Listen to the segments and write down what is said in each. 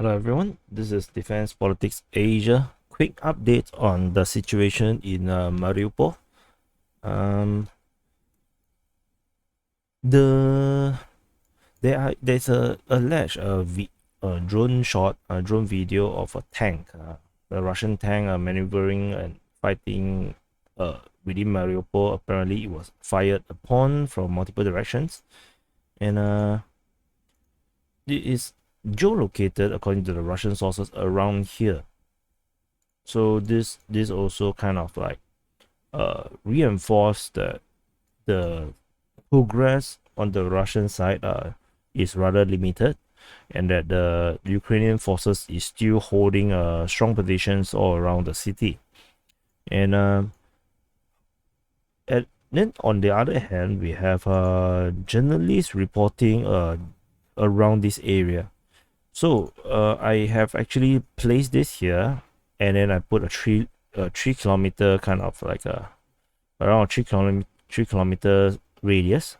Hello everyone, this is Defense Politics Asia. Quick update on the situation in Mariupol. Um, there's a alleged drone video of a tank, the Russian tank maneuvering and fighting within Mariupol. Apparently, it was fired upon from multiple directions, and it is geolocated according to the Russian sources around here. So this also kind of like reinforced that the progress on the Russian side is rather limited, and that the Ukrainian forces is still holding strong positions all around the city. And then on the other hand, we have journalists reporting around this area. So I have actually placed this here, and then I put a 3 kilometer kind of like around 3 kilometers radius,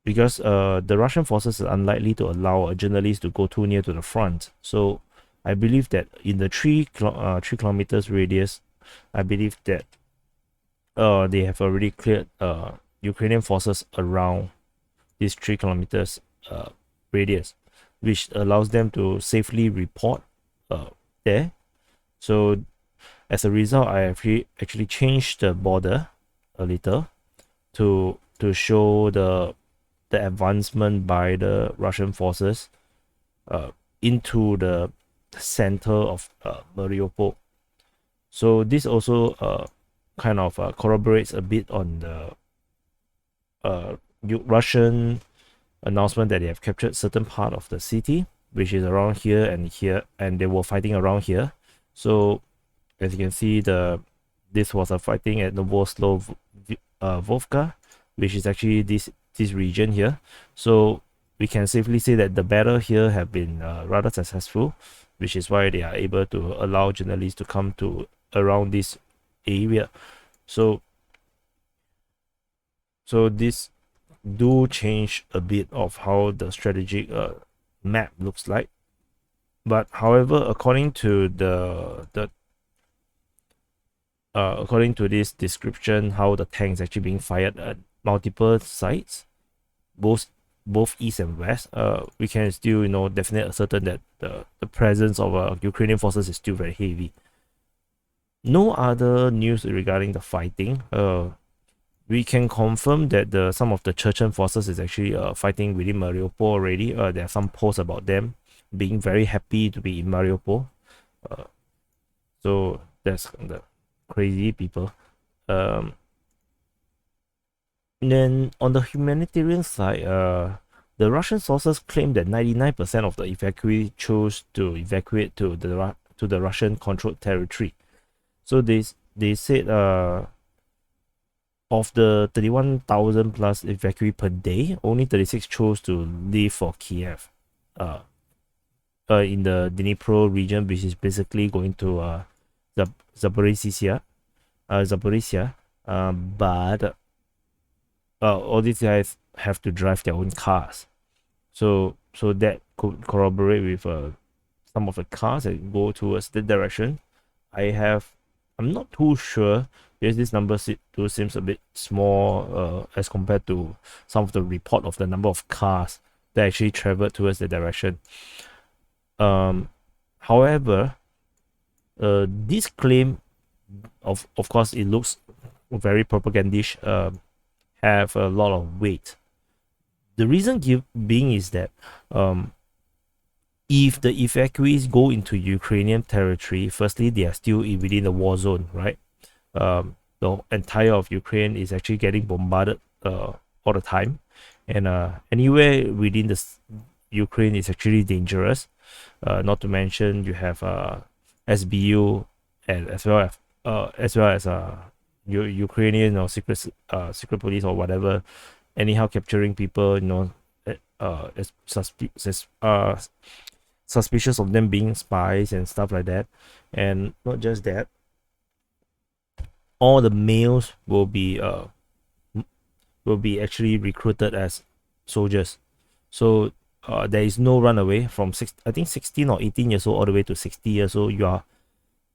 because the Russian forces are unlikely to allow a journalist to go too near to the front. So I believe that in the 3 kilometers radius, I believe that they have already cleared Ukrainian forces around this 3 kilometers radius, which allows them to safely report there. So as a result, I actually changed the border a little to show the advancement by the Russian forces into the center of Mariupol. So this also kind of corroborates a bit on the Russian announcement that they have captured certain part of the city, which is around here, and they were fighting around here. So as you can see, this was a fighting at Novosyolovka, which is actually this region here. So we can safely say that the battle here have been rather successful, which is why they are able to allow journalists to come to around this area. So this do change a bit of how the strategic map looks like. But however, according to according to this description, how the tank is actually being fired at multiple sites, both east and west, we can still definitely ascertain that the presence of Ukrainian forces is still very heavy. No other news regarding the fighting. We can confirm that some of the Chechen forces is actually fighting within Mariupol already. There are some posts about them being very happy to be in Mariupol. So that's the crazy people. Then on the humanitarian side, the Russian sources claim that 99% of the evacuees chose to evacuate to the Russian controlled territory. So they said of the 31,000 plus evacuees per day, only 36 chose to leave for Kiev, in the Dnipro region, which is basically going to Zaporizhia. But all these guys have to drive their own cars. So that could corroborate with some of the cars that go towards the direction. I'm not too sure, because this number seems a bit small as compared to some of the report of the number of cars that actually traveled towards the direction. However, this claim, of course, it looks very propagandish, have a lot of weight. The reason being is that if the evacuees go into Ukrainian territory, firstly, they are still within the war zone, right? The entire of Ukraine is actually getting bombarded all the time, and anywhere within the Ukraine is actually dangerous. Not to mention you have SBU, and as well as Ukrainian or secret police or whatever, anyhow capturing people, as suspicious of them being spies and stuff like that. And not just that, all the males will be actually recruited as soldiers. So there is no runaway from I think 16 or 18 years old all the way to 60 years old. You are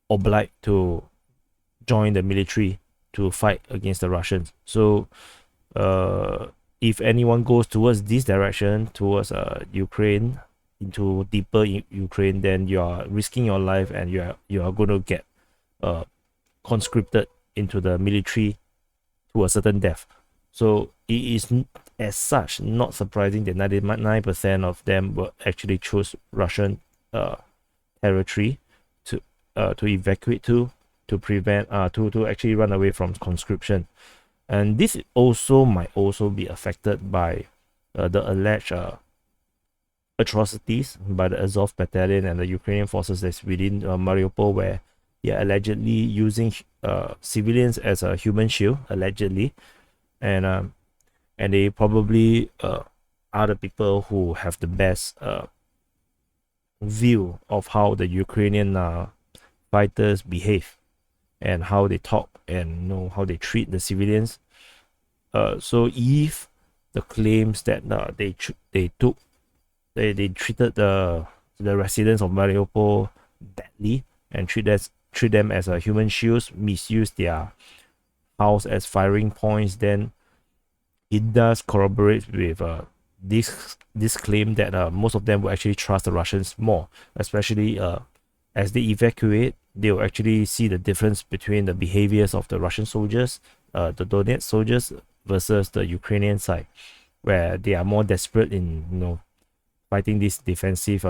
obliged to join the military to fight against the Russians. So if anyone goes towards this direction, towards Ukraine, into deeper Ukraine, then you are risking your life, and you are going to get conscripted into the military to a certain death. So it is as such not surprising that 99% of them will actually choose Russian territory to evacuate to prevent to actually run away from conscription. And this also might also be affected by the alleged atrocities by the Azov battalion and the Ukrainian forces that's within Mariupol, where they are allegedly using civilians as a human shield, allegedly, and they probably are the people who have the best view of how the Ukrainian fighters behave and how they talk and how they treat the civilians. So if the claims that they treated the residents of Mariupol badly and treat them as a human shields, misuse their house as firing points, then it does corroborate with this claim that most of them will actually trust the Russians more, especially as they evacuate. They will actually see the difference between the behaviors of the Russian soldiers, the Donetsk soldiers, versus the Ukrainian side, where they are more desperate in fighting this defensive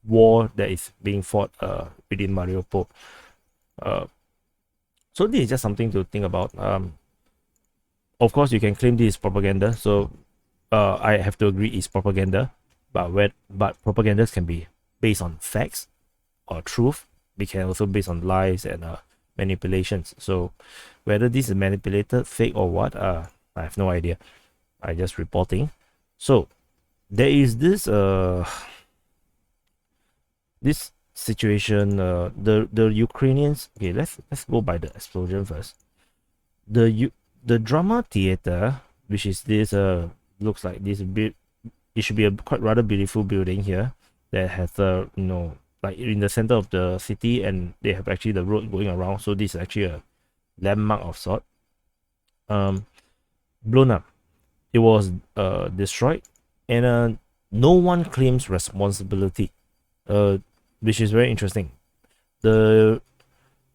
war that is being fought within Mariupol. So this is just something to think about. Of course, you can claim this is propaganda. So I have to agree it's propaganda, but propagandas can be based on facts or truth. They can also be based on lies and manipulations. So whether this is manipulated, fake, or what, I have no idea. I just reporting. So there is this this situation. The Ukrainians. Okay, let's go by the explosion first. The Dramatheatre, which is this looks like this bit. It should be a rather beautiful building here that has like in the center of the city, and they have actually the road going around. So this is actually a landmark of sort. Blown up. It was destroyed, and no one claims responsibility, which is very interesting. The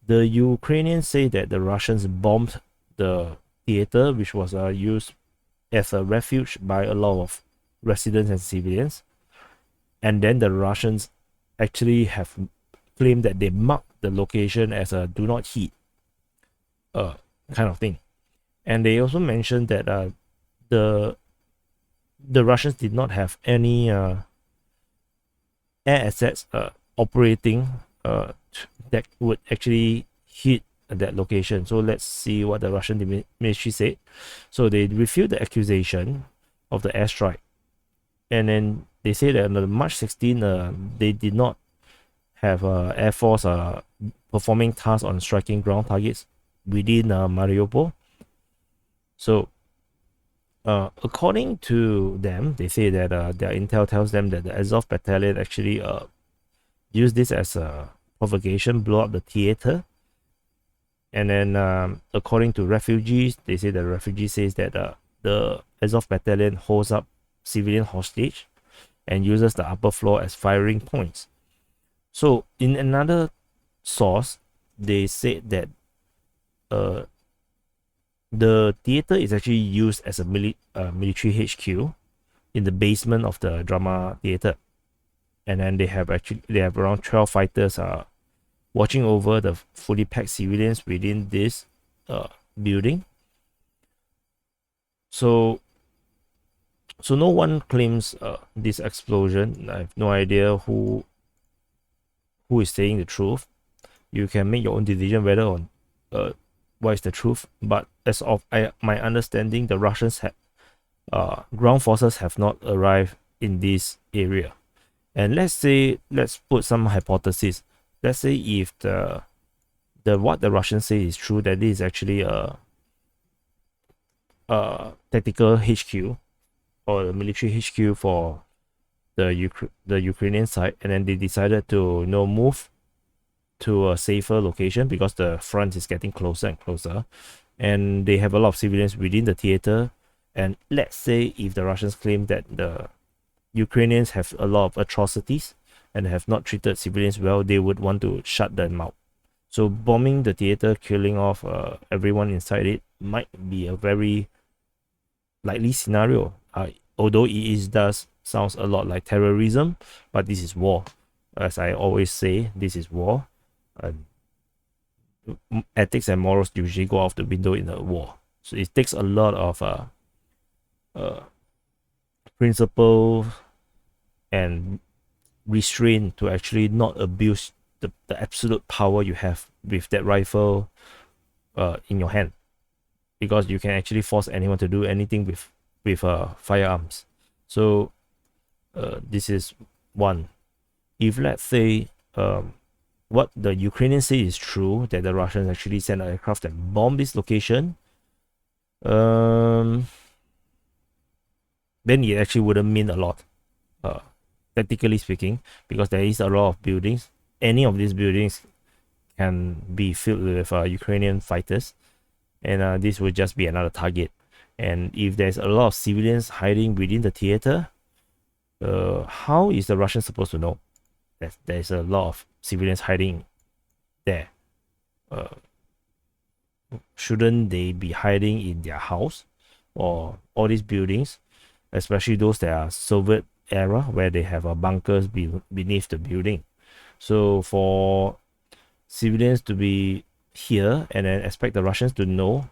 Ukrainians say that the Russians bombed the theater, which was used as a refuge by a lot of residents and civilians, and then the Russians actually have claimed that they marked the location as a do not heat kind of thing. And they also mentioned that the Russians did not have any air assets operating that would actually hit that location. So let's see what the Russian ministry said. So they refute the accusation of the airstrike, and then they say that on March 16, they did not have Air Force performing tasks on striking ground targets within Mariupol. So according to them, they say that their intel tells them that the Azov battalion actually used this as a provocation, blow up the theater. And then according to refugees, they say the refugee says that the Azov battalion holds up civilian hostage and uses the upper floor as firing points. So in another source, they said that the theater is actually used as a military HQ in the basement of the Dramatheatre, and then they have around 12 fighters watching over the fully packed civilians within this building. So no one claims this explosion. I have no idea who is saying the truth. You can make your own decision whether on what is the truth. But as of my understanding, the Russians ground forces have not arrived in this area. And let's put some hypothesis. Let's say if the what the Russians say is true, that this is actually a tactical HQ or a military HQ for the Ukrainian side, and then they decided to move to a safer location because the front is getting closer and closer, and they have a lot of civilians within the theater. And let's say if the Russians claim that the Ukrainians have a lot of atrocities and have not treated civilians well, they would want to shut them out. So bombing the theater, killing off everyone inside it might be a very likely scenario. Although does sounds a lot like terrorism, but this is war. As I always say, this is war. Ethics and morals usually go out the window in a war. So it takes a lot of principle and restraint to actually not abuse the absolute power you have with that rifle in your hand, because you can actually force anyone to do anything with firearms. So this is one. If let's say what the Ukrainians say is true, that the Russians actually sent an aircraft and bombed this location, then it actually wouldn't mean a lot, tactically speaking, because there is a lot of buildings. Any of these buildings can be filled with Ukrainian fighters, and this would just be another target. And if there's a lot of civilians hiding within the theater, how is the Russians supposed to know that there's a lot of civilians hiding there? Shouldn't they be hiding in their house or all these buildings, especially those that are Soviet era, where they have bunkers beneath the building? So for civilians to be here and then expect the Russians to know,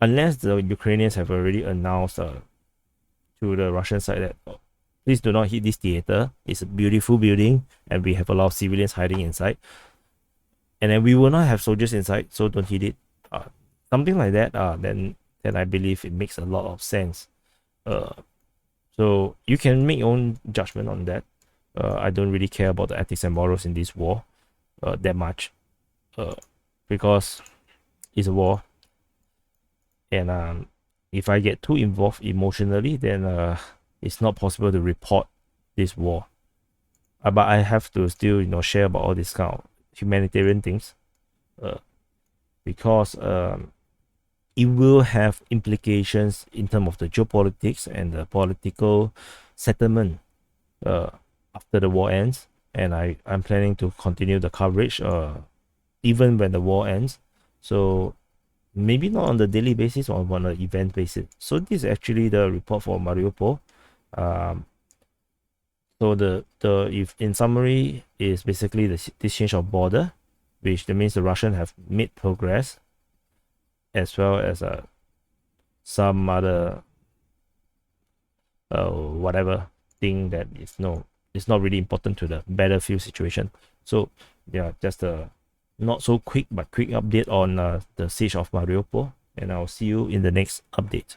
unless the Ukrainians have already announced to the Russian side that please do not hit this theater, it's a beautiful building and we have a lot of civilians hiding inside, and then we will not have soldiers inside, so don't hit it. Something like that, then I believe it makes a lot of sense. So you can make your own judgment on that. I don't really care about the ethics and morals in this war that much, because it's a war, and if I get too involved emotionally, then it's not possible to report this war. But I have to still share about all this kind of humanitarian things, because it will have implications in terms of the geopolitics and the political settlement after the war ends. And I'm planning to continue the coverage even when the war ends. So maybe not on the daily basis or on an event basis. So this is actually the report for Mariupol. So the if in summary is basically this change of border, which that means the Russians have made progress, as well as some other whatever thing that is not really important to the battlefield situation. So yeah, just a not so quick but quick update on the siege of Mariupol, and I'll see you in the next update.